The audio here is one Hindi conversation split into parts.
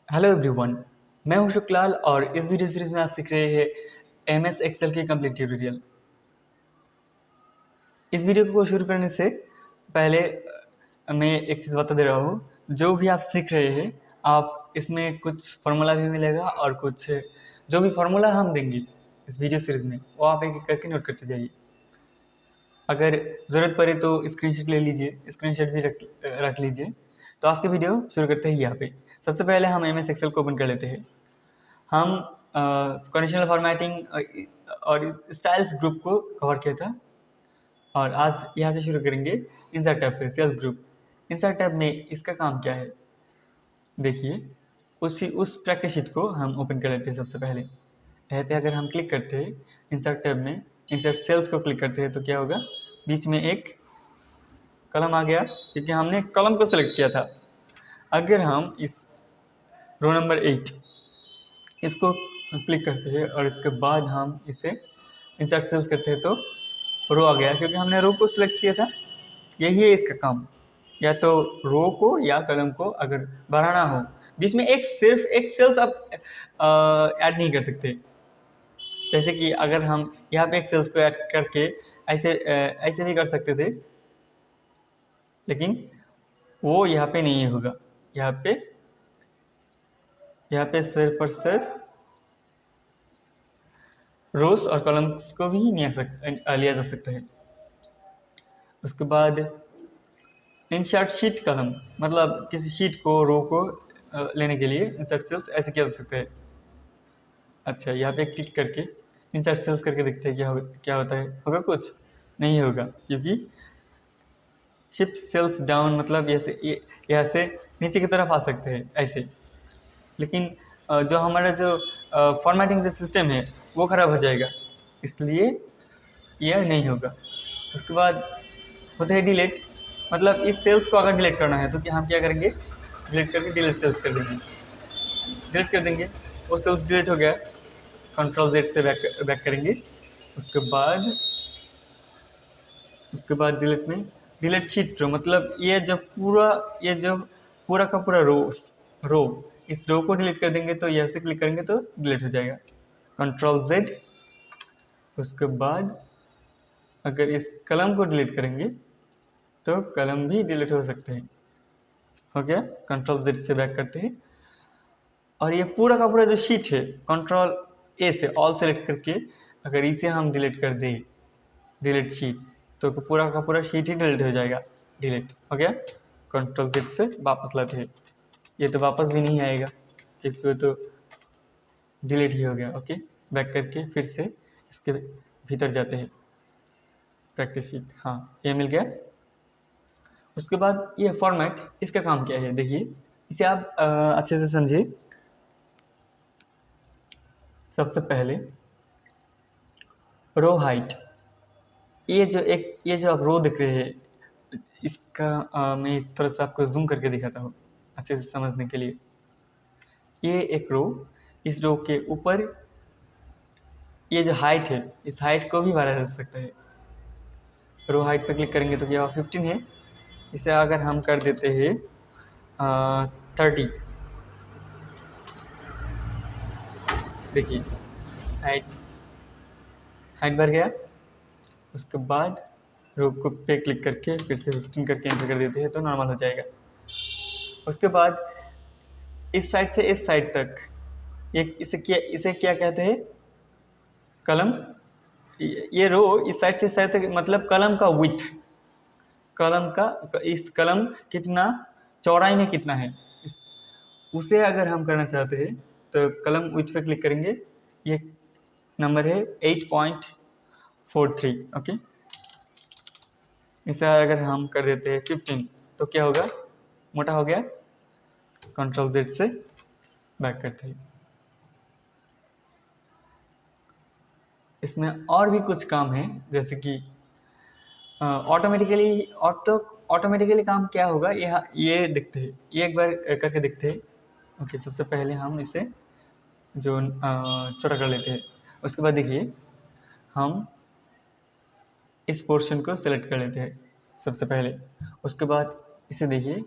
हेलो एवरीवन, मैं हूं शुक्लाल और इस वीडियो सीरीज में आप सीख रहे हैं एमएस एक्सेल की कंप्लीट ट्यूटोरियल। इस वीडियो को शुरू करने से पहले मैं एक चीज़ बता दे रहा हूं। जो भी आप सीख रहे हैं, आप इसमें कुछ फार्मूला भी मिलेगा और कुछ जो भी फार्मूला हम देंगे इस वीडियो सीरीज में वो आप एक एक करके नोट करते जाइए। अगर ज़रूरत पड़े तो स्क्रीनशॉट ले लीजिए, स्क्रीनशॉट भी रख लीजिए। तो आज की वीडियो शुरू करते हैं यहाँ पे। सबसे पहले हम एमएस एक्सेल को ओपन कर लेते हैं। हम कंडीशनल फॉर्मेटिंग और स्टाइल्स ग्रुप को कवर किया था और आज यहाँ से शुरू करेंगे इंसर्ट टैब से। सेल्स ग्रुप इंसर्ट टैब में इसका काम क्या है देखिए। उस प्रैक्टिस शीट को हम ओपन कर लेते हैं। सबसे पहले यहाँ पे अगर हम क्लिक करते हैं इंसर्ट टैब में, इंसर्ट सेल्स को क्लिक करते हैं तो क्या होगा, बीच में एक कलम आ गया क्योंकि हमने कलम को सिलेक्ट किया था। अगर हम इस रो नंबर 8 इसको क्लिक करते हैं और इसके बाद हम इसे इंसर्ट सेल्स करते हैं तो रो आ गया क्योंकि हमने रो को सिलेक्ट किया था। यही है इसका काम, या तो रो को या कलम को अगर बढ़ाना हो, बीच में सिर्फ एक सेल्स आप ऐड नहीं कर सकते। जैसे कि अगर हम यहाँ पे एक सेल्स को ऐड करके ऐसे भी कर सकते थे, लेकिन वो यहाँ पे नहीं होगा। यहाँ पे सिर्फ और सिर्फ रोज और कॉलम्स को भी लिया जा सकता है। उसके बाद इंसर्ट शीट कलम, मतलब किसी शीट को रो को लेने के लिए इंसर्ट सेल्स ऐसे किया जा सकता है। अच्छा, यहाँ पे क्लिक करके इंसर्ट सेल्स करके देखते हैं क्या होता है। होगा कुछ नहीं होगा क्योंकि शिफ्ट सेल्स डाउन मतलब यहाँ से नीचे की तरफ आ सकते हैं ऐसे। लेकिन जो हमारा जो फॉर्मेटिंग जो सिस्टम है वो ख़राब हो जाएगा, इसलिए यह नहीं होगा। उसके बाद होता है डिलीट, मतलब इस सेल्स को अगर डिलीट करना है तो हम क्या करेंगे, डिलीट करके डिलीट सेल्स कर देंगे। डिलीट कर देंगे, वो सेल्स डिलीट हो गया। कंट्रोल जेड से बैक करेंगे। उसके बाद डिलीट में डिलीट शीट रो, मतलब ये जो पूरा का पूरा रो इस रो को डिलीट कर देंगे। तो यहाँ से क्लिक करेंगे तो डिलीट हो जाएगा। Control Z. उसके बाद अगर इस कलम को डिलीट करेंगे तो कलम भी डिलीट हो सकते हैं। हो गया, कंट्रोल जेड से बैक करते हैं। और ये पूरा का पूरा जो शीट है कंट्रोल ए से ऑल सेलेक्ट करके अगर इसे हम डिलीट कर दें, डिलीट शीट, तो पूरा का पूरा शीट ही डिलीट हो जाएगा। डिलीट हो गया। कंट्रोल जेड से वापस लाते हैं, ये तो वापस भी नहीं आएगा क्योंकि वो तो डिलीट ही हो गया। ओके, बैक करके फिर से इसके भीतर जाते हैं। प्रैक्टिस शीट, हाँ ये मिल गया। उसके बाद ये फॉर्मेट, इसका काम क्या है देखिए, इसे आप अच्छे से समझिए। सबसे पहले रो हाइट, ये जो आप रो देख रहे हैं इसका मैं थोड़ा सा आपको जूम करके दिखाता हूँ अच्छे से समझने के लिए। ये एक रो, इस रो के ऊपर ये जो हाइट है इस हाइट को भी बढ़ाया जा सकता है। रो हाइट पे क्लिक करेंगे तो क्या 15 है, इसे अगर हम कर देते हैं 30, देखिए हाइट हाइट बढ़ गया। उसके बाद रो को पे क्लिक करके फिर से 15 करके एंटर कर देते हैं तो नॉर्मल हो जाएगा। उसके बाद इस साइड से इस साइड तक इसे क्या कहते हैं, कलम। ये रो इस साइड से इस साइड तक मतलब कलम का विड्थ, कलम का इस कलम कितना चौड़ाई में कितना है उसे अगर हम करना चाहते हैं तो कलम विड्थ पे क्लिक करेंगे। ये नंबर है 8.43। ओके, इसे अगर हम कर देते हैं 15 तो क्या होगा, मोटा हो गया। कंट्रोल जेड से बैक करते हैं। इसमें और भी कुछ काम है, जैसे कि ऑटोमेटिकली काम क्या होगा ये देखते हैं, ये एक बार करके देखते हैं। ओके, सबसे पहले हम इसे जो छोटा कर लेते हैं। उसके बाद देखिए हम इस पोर्शन को सेलेक्ट कर लेते हैं सबसे पहले। उसके बाद इसे देखिए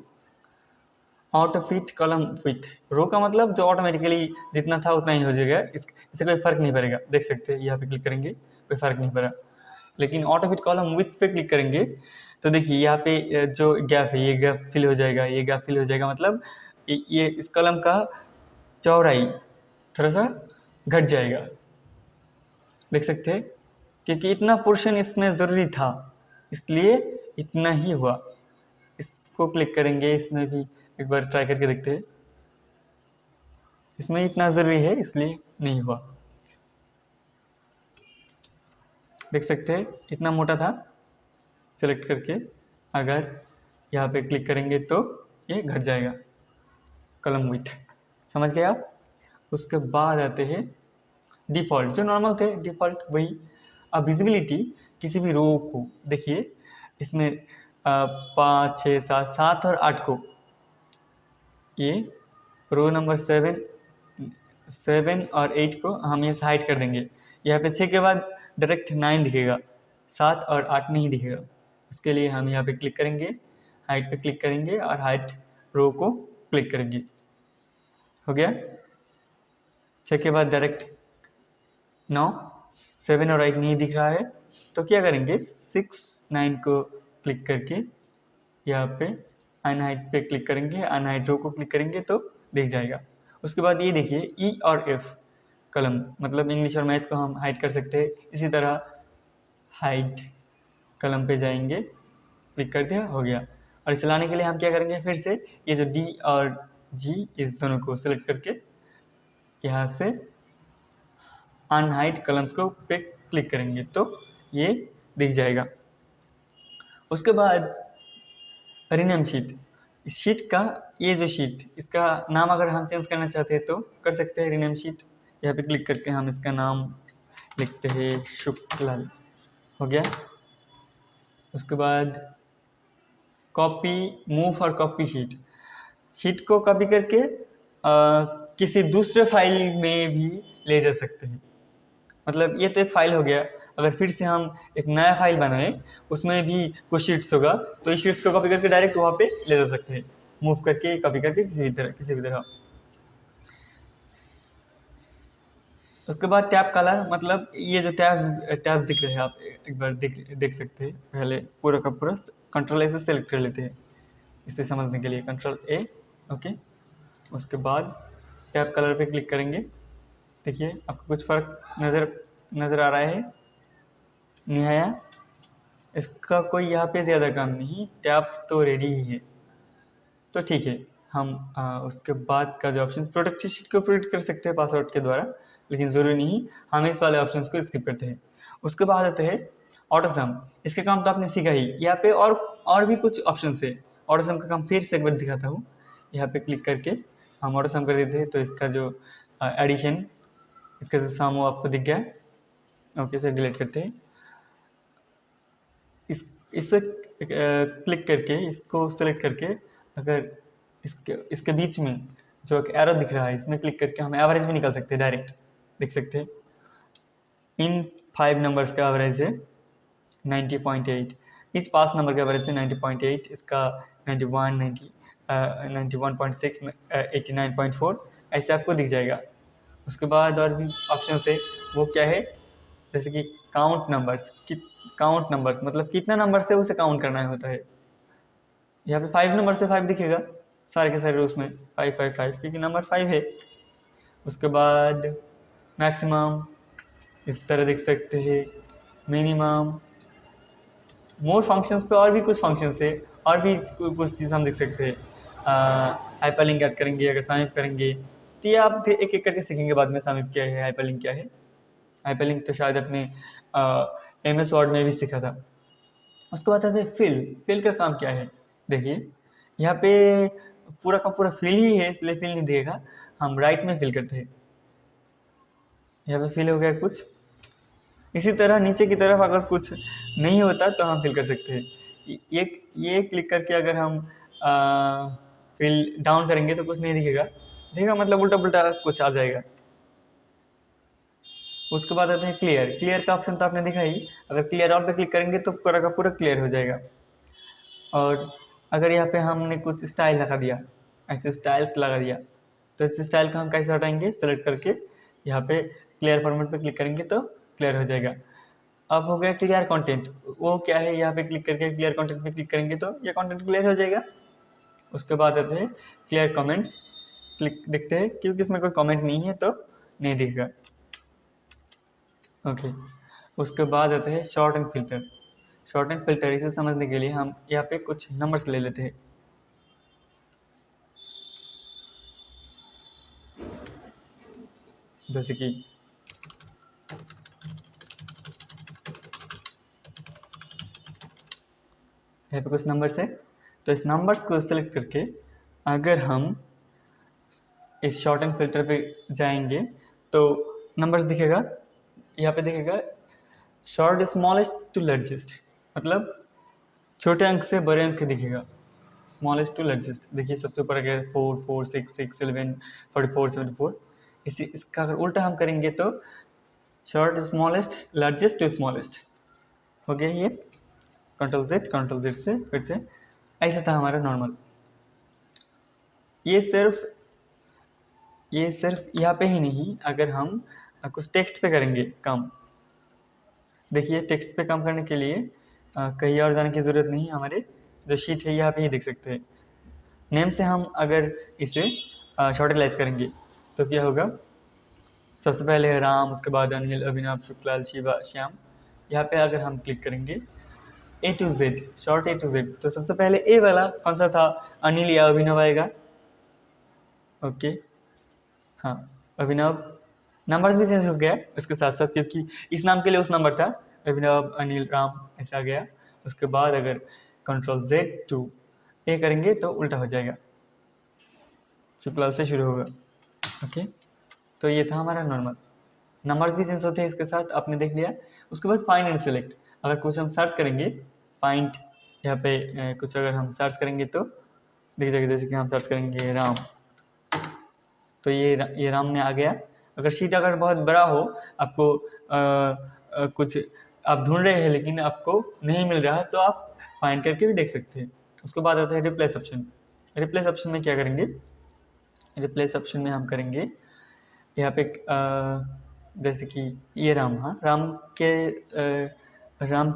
out of fit column with, row का मतलब जो ऑटोमेटिकली जितना था उतना ही हो जाएगा, इससे कोई फर्क नहीं पड़ेगा। देख सकते हैं यहाँ पे क्लिक करेंगे कोई फर्क नहीं पड़ा, लेकिन ऑटो फिट कॉलम विथ पे क्लिक करेंगे तो देखिए यहाँ पे जो गैप है ये गैप फिल हो जाएगा, ये गैप फिल हो जाएगा, मतलब ये इस कॉलम का चौड़ाई थोड़ा सा घट जाएगा। देख सकते हैं क्योंकि इतना पोर्शन इसमें ज़रूरी था इसलिए इतना ही हुआ। इसको क्लिक करेंगे, इसमें भी एक बार ट्राई करके देखते हैं, इसमें इतना ज़रूरी है इसलिए नहीं हुआ। देख सकते हैं इतना मोटा था, सेलेक्ट करके अगर यहाँ पे क्लिक करेंगे तो ये घट जाएगा कॉलम विथ। समझ गए आप। उसके बाद आते हैं डिफ़ॉल्ट, जो नॉर्मल थे डिफ़ॉल्ट वही। अब विजिबिलिटी किसी भी रो को देखिए, इसमें 5 6 7 7 और 8 को, ये रो नंबर 7 और 8 को हम यहाँ से हाइड कर देंगे। यहाँ पे 6 के बाद डायरेक्ट 9 दिखेगा, 7 और 8 नहीं दिखेगा। उसके लिए हम यहाँ पे क्लिक करेंगे, हाइट पे क्लिक करेंगे और हाइट रो को क्लिक करेंगे। हो गया। 6 के बाद डायरेक्ट 9, 7 और 8 नहीं दिख रहा है तो क्या करेंगे, 6 9 को क्लिक करके यहाँ पे अनहाइड पे क्लिक करेंगे, अनहाइड रो को क्लिक करेंगे तो दिख जाएगा। उसके बाद ये देखिए ई और एफ कलम, मतलब इंग्लिश और मैथ को हम हाइड कर सकते हैं। इसी तरह हाइड कलम पे जाएंगे, क्लिक कर दिया, हो गया। और इसे लाने के लिए हम क्या करेंगे, फिर से ये जो डी और जी इस दोनों को सिलेक्ट करके यहाँ से अनहाइड कलम्स को पे क्लिक करेंगे तो ये दिख जाएगा। उसके बाद रिनेम शीट, इस शीट का ये जो शीट इसका नाम अगर हम चेंज करना चाहते हैं तो कर सकते हैं। रिनेम शीट यहाँ पे क्लिक करके हम इसका नाम लिखते हैं शुक्लाल, हो गया। उसके बाद कॉपी मूव और कॉपी शीट, शीट को कॉपी करके किसी दूसरे फाइल में भी ले जा सकते हैं। मतलब ये तो एक फाइल हो गया, अगर फिर से हम एक नया फाइल बनाएं उसमें भी कुछ शीट्स होगा तो इस शीट्स को कॉपी करके डायरेक्ट वहाँ पे ले जा सकते हैं, मूव करके कॉपी करके किसी भी तरह। उसके बाद टैब कलर, मतलब ये जो टैब दिख रहे हैं आप एक बार देख सकते हैं। पहले पूरा का पूरा कंट्रोल ए से सेलेक्ट कर लेते हैं इसे समझने के लिए, कंट्रोल ए, ओके। उसके बाद टैब कलर पे क्लिक करेंगे, देखिए आपको कुछ फर्क नज़र आ रहा है, नहीं आया। इसका कोई यहाँ पे ज़्यादा काम नहीं, टैब्स तो रेडी ही है तो ठीक है। हम उसके बाद का जो ऑप्शन प्रोटेक्ट शीट को प्रोटेक्ट कर सकते हैं पासवर्ड के द्वारा, लेकिन ज़रूरी नहीं, हम इस वाले ऑप्शन को स्किप करते हैं। उसके बाद आते हैं ऑटो सम, इसके काम तो आपने सीखा ही। यहाँ पे और भी कुछ ऑप्शन है। ऑटो सम का काम फिर से एक बार दिखाता हूँ, यहाँ पे क्लिक करके हम ऑटो सम कर देते हैं तो इसका जो एडिशन, इसका जो सम वो आपको दिख गया है, ओके। से डिलीट करते हैं, इसे क्लिक करके इसको सेलेक्ट करके अगर इसके बीच में जो एक एरो दिख रहा है इसमें क्लिक करके हम एवरेज भी निकाल सकते हैं डायरेक्ट। देख सकते हैं इन 5 नंबर्स का एवरेज है 90.8, इस 5 नंबर का एवरेज है 90.8, इसका 91, 91.6, 89.4, ऐसे आपको दिख जाएगा। उसके बाद और भी ऑप्शन है, वो क्या है, जैसे कि काउंट नंबर्स मतलब कितना नंबर से उसे काउंट करना होता है। यहाँ पे 5 नंबर से 5 दिखेगा सारे के सारे उसमें 5 5 5 क्योंकि नंबर 5 है। उसके बाद मैक्सिमम इस तरह देख सकते हैं, मिनिमम, मोर फंक्शंस पे और भी कुछ फंक्शंस है, और भी कुछ चीज़ हम देख सकते हैं। हाइपरलिंक ऐड करेंगे अगर सामिप करेंगे तो ये आप एक एक करके सीखेंगे बाद में, सामिप क्या है, हाइपरलिंक क्या है। हाइपरलिंक तो शायद अपने MS वर्ड में भी सीखा था। उसके बाद आते हैं फिल का काम क्या है, देखिए यहाँ पे पूरा का पूरा फिल ही है इसलिए फिल नहीं दिखेगा, हम राइट में फिल करते हैं। यहाँ पे फिल हो गया कुछ, इसी तरह नीचे की तरफ अगर कुछ नहीं होता तो हम फिल कर सकते हैं। ये क्लिक करके अगर हम फिल डाउन करेंगे तो कुछ नहीं दिखेगा मतलब उल्टा पुल्टा कुछ आ जाएगा। उसके बाद आते हैं क्लियर का ऑप्शन तो आपने देखा ही, अगर क्लियर ऑल पे क्लिक करेंगे तो पूरा का पूरा क्लियर हो जाएगा। और अगर यहाँ पे हमने कुछ स्टाइल लगा दिया, ऐसे स्टाइल्स लगा दिया। तो इस स्टाइल का हम कैसे हटाएंगे, सेलेक्ट करके यहाँ पे क्लियर फॉर्मेट पे क्लिक करेंगे तो क्लियर हो जाएगा। अब हो गया क्लियर कंटेंट, वो क्या है, यहाँ पे क्लिक करके क्लियर कंटेंट पे क्लिक करेंगे तो ये कंटेंट क्लियर हो जाएगा। उसके बाद आते हैं क्लियर कमेंट्स, क्लिक देखते हैं क्योंकि इसमें कोई कमेंट नहीं है तो नहीं दिखेगा। ओके, उसके बाद आते हैं short and filter. Short and filter इसे समझने के लिए हम यहाँ पे कुछ नंबर्स ले लेते हैं। जैसे कि यहाँ पे कुछ नंबर्स है, तो इस नंबर्स को सेलेक्ट करके अगर हम इस शॉर्ट एंड फिल्टर पे जाएंगे तो नंबर्स दिखेगा, यहाँ पे दिखेगा शॉर्ट स्मॉलेस्ट टू लार्जेस्ट, मतलब छोटे अंक से बड़े अंक दिखेगा, स्मॉलेस्ट टू लार्जेस्ट। देखिए सबसे ऊपर अगर 4 4 6 6 11 44 74, इसी इसका अगर उल्टा हम करेंगे तो sort smallest largest to smallest हो गया ये। कंट्रोल जेड से फिर से ऐसा था हमारा नॉर्मल। ये सिर्फ यहाँ पे ही नहीं, अगर हम कुछ टेक्स्ट पे करेंगे काम, देखिए टेक्स्ट पे काम करने के लिए कहीं और जाने की ज़रूरत नहीं, हमारे जो शीट है यहाँ पे ही देख सकते हैं। नेम से हम अगर इसे शॉर्टलाइज करेंगे तो क्या होगा, सबसे पहले है राम, उसके बाद अनिल, अभिनव, शुक्लाल, शिवा, श्याम। यहाँ पे अगर हम क्लिक करेंगे A to Z, sort A to Z, तो सबसे पहले ए वाला कौन सा था, अनिल या अभिनव आएगा। ओके, हाँ अभिनव। नंबर्स भी चेंज हो गया उसके साथ साथ, क्योंकि इस नाम के लिए उस नंबर था, अभिनव, अनिल, राम ऐसा आ गया। उसके बाद अगर कंट्रोल जेड टू ए करेंगे तो उल्टा हो जाएगा, शुक्लाल से शुरू होगा। ओके, तो ये था हमारा नॉर्मल। नंबर्स भी चेंज होते हैं इसके साथ, आपने देख लिया। उसके बाद फाइंड एंड सेलेक्ट, अगर कुछ हम सर्च करेंगे, फाइंड यहाँ पे कुछ अगर हम सर्च करेंगे तो देख जाएगा, जैसे कि हम सर्च करेंगे राम, तो ये राम में आ गया। अगर शीट अगर बहुत बड़ा हो, आपको कुछ आप ढूंढ रहे हैं लेकिन आपको नहीं मिल रहा, तो आप फाइंड करके भी देख सकते हैं। उसके बाद आता है रिप्लेस ऑप्शन। रिप्लेस ऑप्शन में क्या करेंगे, रिप्लेस ऑप्शन में हम करेंगे यहाँ पे जैसे कि ये राम, हाँ राम के राम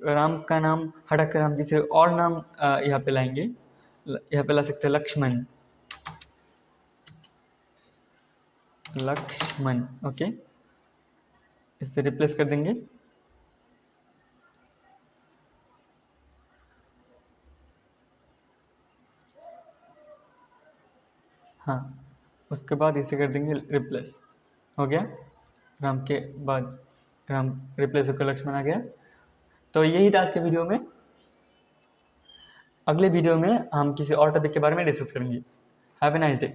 राम का नाम हटाकर हम किसी और नाम यहाँ पे लाएंगे, यहाँ पे ला सकते हैं लक्ष्मण, लक्ष्मण। ओके, इससे रिप्लेस कर देंगे। हाँ, उसके बाद इसे कर देंगे रिप्लेस, हो गया। राम के बाद राम रिप्लेस होकर लक्ष्मण आ गया। तो यही था आज के वीडियो में। अगले वीडियो में हम किसी और टॉपिक के बारे में डिस्कस करेंगे। Have a nice day.